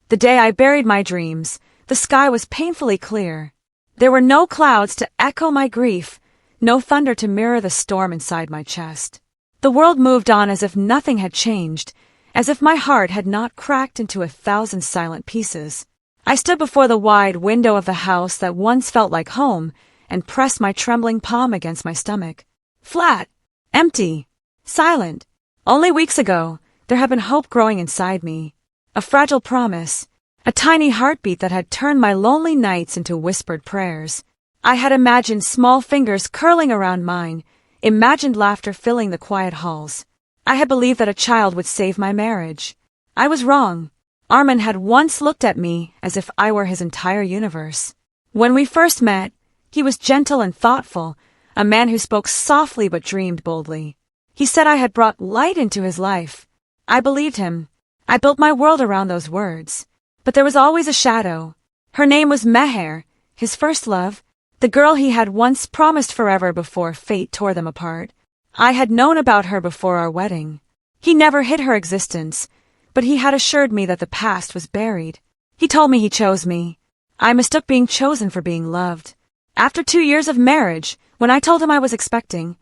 The day I buried my dreams, the sky was painfully clear. There were no clouds to echo my grief, no thunder to mirror the storm inside my chest. The world moved on as if nothing had changed, as if my heart had not cracked into 1,000 silent pieces. I stood before the wide window of the house that once felt like home and pressed my trembling palm against my stomach. Flat, empty, silent. Only weeks ago, there had been hope growing inside me. A fragile promise, a tiny heartbeat that had turned my lonely nights into whispered prayers. I had imagined small fingers curling around mine, imagined laughter filling the quiet halls. I had believed that a child would save my marriage. I was wrong. Armin had once looked at me as if I were his entire universe. When we first met, he was gentle and thoughtful, a man who spoke softly but dreamed boldly. He said I had brought light into his life. I believed him. I built my world around those words. But there was always a shadow. Her name was Meher, his first love, the girl he had once promised forever before fate tore them apart. I had known about her before our wedding. He never hid her existence, but he had assured me that the past was buried. He told me he chose me. I mistook being chosen for being loved. After 2 years of marriage, when I told him I was expecting,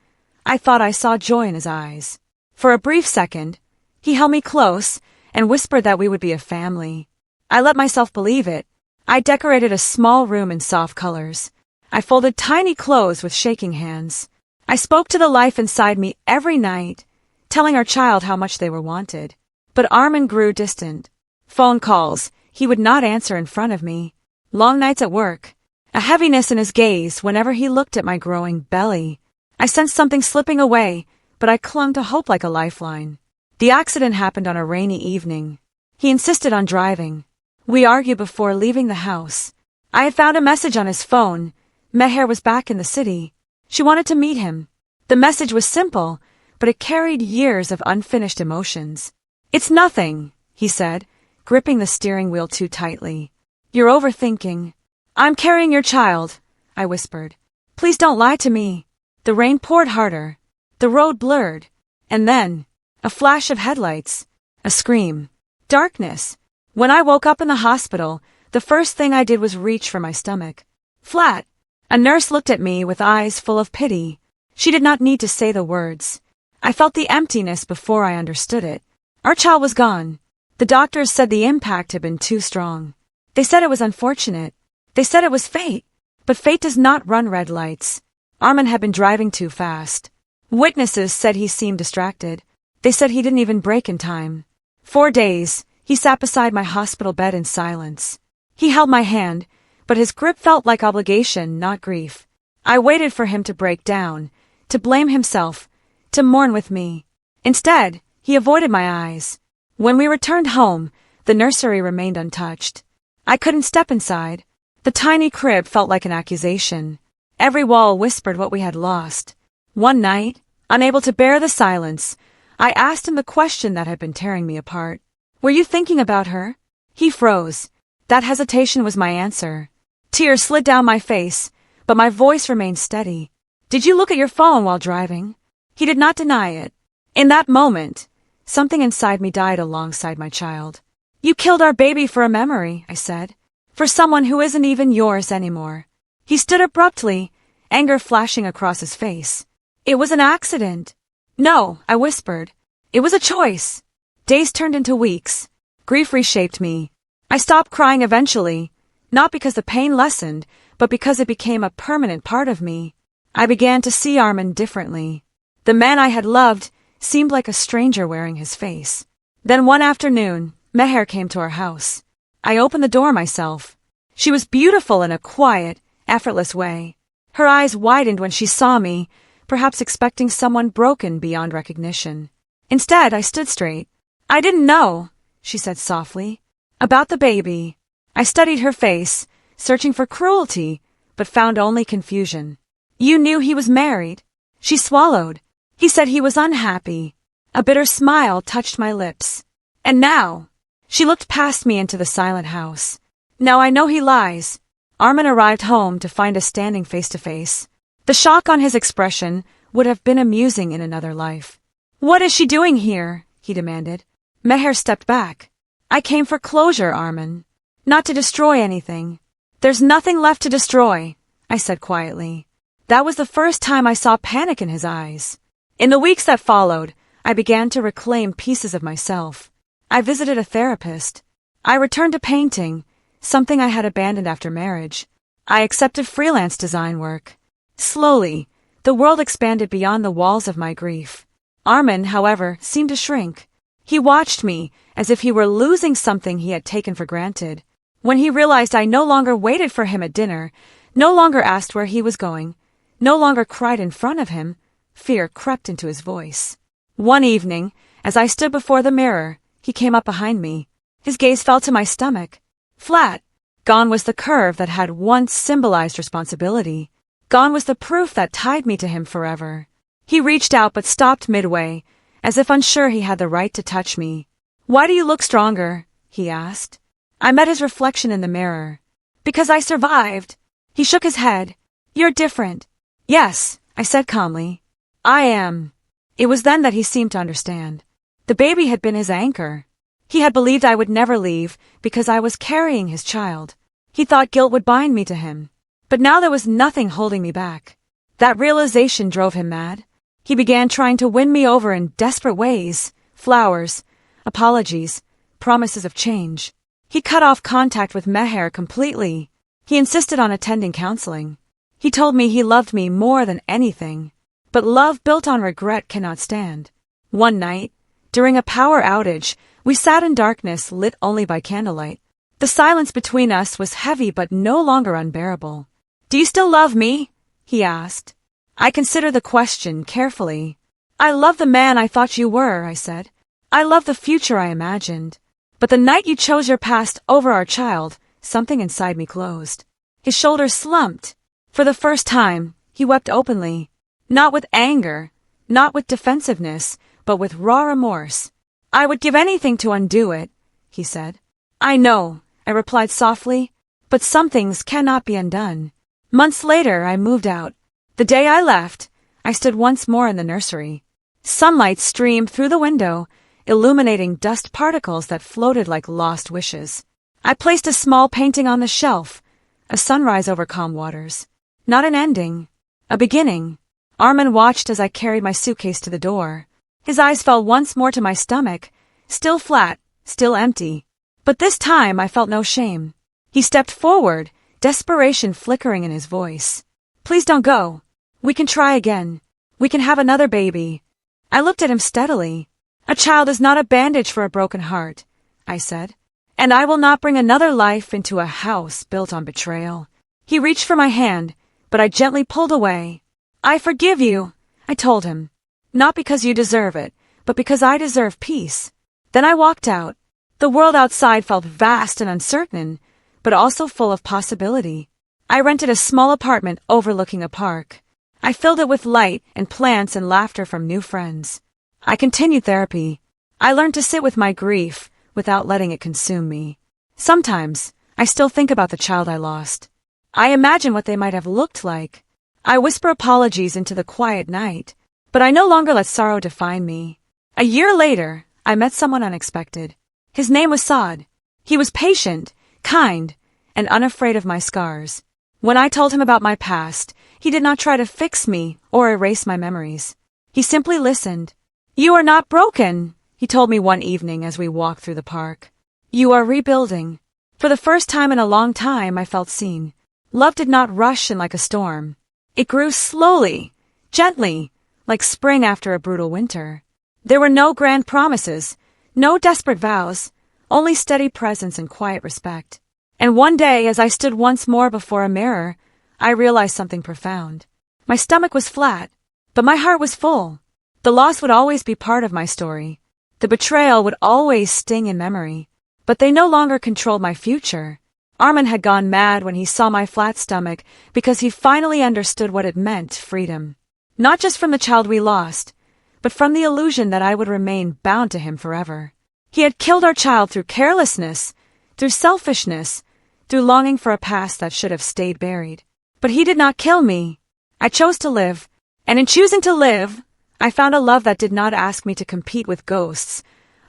I thought I saw joy in his eyes. For a brief second, he held me close and whispered that we would be a family. I let myself believe it. I decorated a small room in soft colors. I folded tiny clothes with shaking hands. I spoke to the life inside me every night, telling our child how much they were wanted. But Armin grew distant. Phone calls, he would not answer in front of me. Long nights at work. A heaviness in his gaze whenever he looked at my growing belly. I sensed something slipping away, but I clung to hope like a lifeline. The accident happened on a rainy evening. He insisted on driving. We argued before leaving the house. I had found a message on his phone. Meher was back in the city. She wanted to meet him. The message was simple, but it carried years of unfinished emotions. "It's nothing," he said, gripping the steering wheel too tightly. "You're overthinking." "I'm carrying your child," I whispered. "Please don't lie to me." The rain poured harder. The road blurred. And then, a flash of headlights. A scream. Darkness. When I woke up in the hospital, the first thing I did was reach for my stomach. Flat. A nurse looked at me with eyes full of pity. She did not need to say the words. I felt the emptiness before I understood it. Our child was gone. The doctors said the impact had been too strong. They said it was unfortunate. They said it was fate. But fate does not run red lights. Armin had been driving too fast. Witnesses said he seemed distracted. They said he didn't even brake in time. 4 days, he sat beside my hospital bed in silence. He held my hand, but his grip felt like obligation, not grief. I waited for him to break down, to blame himself, to mourn with me. Instead, he avoided my eyes. When we returned home, the nursery remained untouched. I couldn't step inside. The tiny crib felt like an accusation. Every wall whispered what we had lost. One night, unable to bear the silence, I asked him the question that had been tearing me apart. "Were you thinking about her?" He froze. That hesitation was my answer. Tears slid down my face, but my voice remained steady. "Did you look at your phone while driving?" He did not deny it. In that moment, something inside me died alongside my child. "You killed our baby for a memory," I said. "For someone who isn't even yours anymore." He stood abruptly, anger flashing across his face. "It was an accident." "No," I whispered. "It was a choice." Days turned into weeks. Grief reshaped me. I stopped crying eventually, not because the pain lessened, but because it became a permanent part of me. I began to see Armin differently. The man I had loved seemed like a stranger wearing his face. Then one afternoon, Meher came to our house. I opened the door myself. She was beautiful in a quiet, effortless way. Her eyes widened when she saw me, perhaps expecting someone broken beyond recognition. Instead, I stood straight. "I didn't know," she said softly. "About the baby." I studied her face, searching for cruelty, but found only confusion. "You knew he was married?" She swallowed. "He said he was unhappy." A bitter smile touched my lips. "And now?" She looked past me into the silent house. "Now I know he lies." Armin arrived home to find us standing face to face. The shock on his expression would have been amusing in another life. "What is she doing here?" he demanded. Meher stepped back. I came for closure, Armin. Not to destroy anything. There's nothing left to destroy, I said quietly. That was the first time I saw panic in his eyes. In the weeks that followed, I began to reclaim pieces of myself. I visited a therapist. I returned to painting, something I had abandoned after marriage. I accepted freelance design work. Slowly, the world expanded beyond the walls of my grief. Armin, however, seemed to shrink. He watched me as if he were losing something he had taken for granted. When he realized I no longer waited for him at dinner, no longer asked where he was going, no longer cried in front of him, fear crept into his voice. One evening, as I stood before the mirror, he came up behind me. His gaze fell to my stomach. Flat. Gone was the curve that had once symbolized responsibility. Gone was the proof that tied me to him forever. He reached out but stopped midway, as if unsure he had the right to touch me. Why do you look stronger? He asked. I met his reflection in the mirror. Because I survived. He shook his head. You're different. Yes, I said calmly. I am. It was then that he seemed to understand. The baby had been his anchor. He had believed I would never leave because I was carrying his child. He thought guilt would bind me to him. But now there was nothing holding me back. That realization drove him mad. He began trying to win me over in desperate ways. Flowers, apologies, promises of change. He cut off contact with Meher completely. He insisted on attending counseling. He told me he loved me more than anything. But love built on regret cannot stand. One night, during a power outage, we sat in darkness lit only by candlelight. The silence between us was heavy but no longer unbearable. Do you still love me? He asked. I considered the question carefully. I love the man I thought you were, I said. I love the future I imagined. But the night you chose your past over our child, something inside me closed. His shoulders slumped. For the first time, he wept openly. Not with anger, not with defensiveness, but with raw remorse. I would give anything to undo it, he said. I know, I replied softly, but some things cannot be undone. Months later, I moved out. The day I left, I stood once more in the nursery. Sunlight streamed through the window, illuminating dust particles that floated like lost wishes. I placed a small painting on the shelf, a sunrise over calm waters. Not an ending, a beginning. Armin watched as I carried my suitcase to the door. His eyes fell once more to my stomach, still flat, still empty. But this time I felt no shame. He stepped forward, desperation flickering in his voice. Please don't go. We can try again. We can have another baby. I looked at him steadily. A child is not a bandage for a broken heart, I said. And I will not bring another life into a house built on betrayal. He reached for my hand, but I gently pulled away. I forgive you, I told him. Not because you deserve it, but because I deserve peace. Then I walked out. The world outside felt vast and uncertain, but also full of possibility. I rented a small apartment overlooking a park. I filled it with light and plants and laughter from new friends. I continued therapy. I learned to sit with my grief without letting it consume me. Sometimes, I still think about the child I lost. I imagine what they might have looked like. I whisper apologies into the quiet night, but I no longer let sorrow define me. A year later, I met someone unexpected. His name was Saad. He was patient, kind, and unafraid of my scars. When I told him about my past, he did not try to fix me or erase my memories. He simply listened. You are not broken, he told me one evening as we walked through the park. You are rebuilding. For the first time in a long time, I felt seen. Love did not rush in like a storm. It grew slowly, gently, like spring after a brutal winter. There were no grand promises, no desperate vows, only steady presence and quiet respect. And one day, as I stood once more before a mirror, I realized something profound. My stomach was flat, but my heart was full. The loss would always be part of my story. The betrayal would always sting in memory. But they no longer controlled my future. Armin had gone mad when he saw my flat stomach because he finally understood what it meant, freedom. Not just from the child we lost, but from the illusion that I would remain bound to him forever. He had killed our child through carelessness, through selfishness, through longing for a past that should have stayed buried. But he did not kill me. I chose to live, and in choosing to live, I found a love that did not ask me to compete with ghosts,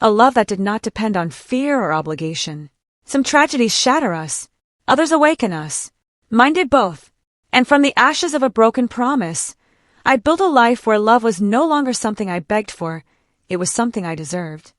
a love that did not depend on fear or obligation. Some tragedies shatter us, others awaken us. Mine did both, and from the ashes of a broken promise, I built a life where love was no longer something I begged for, it was something I deserved.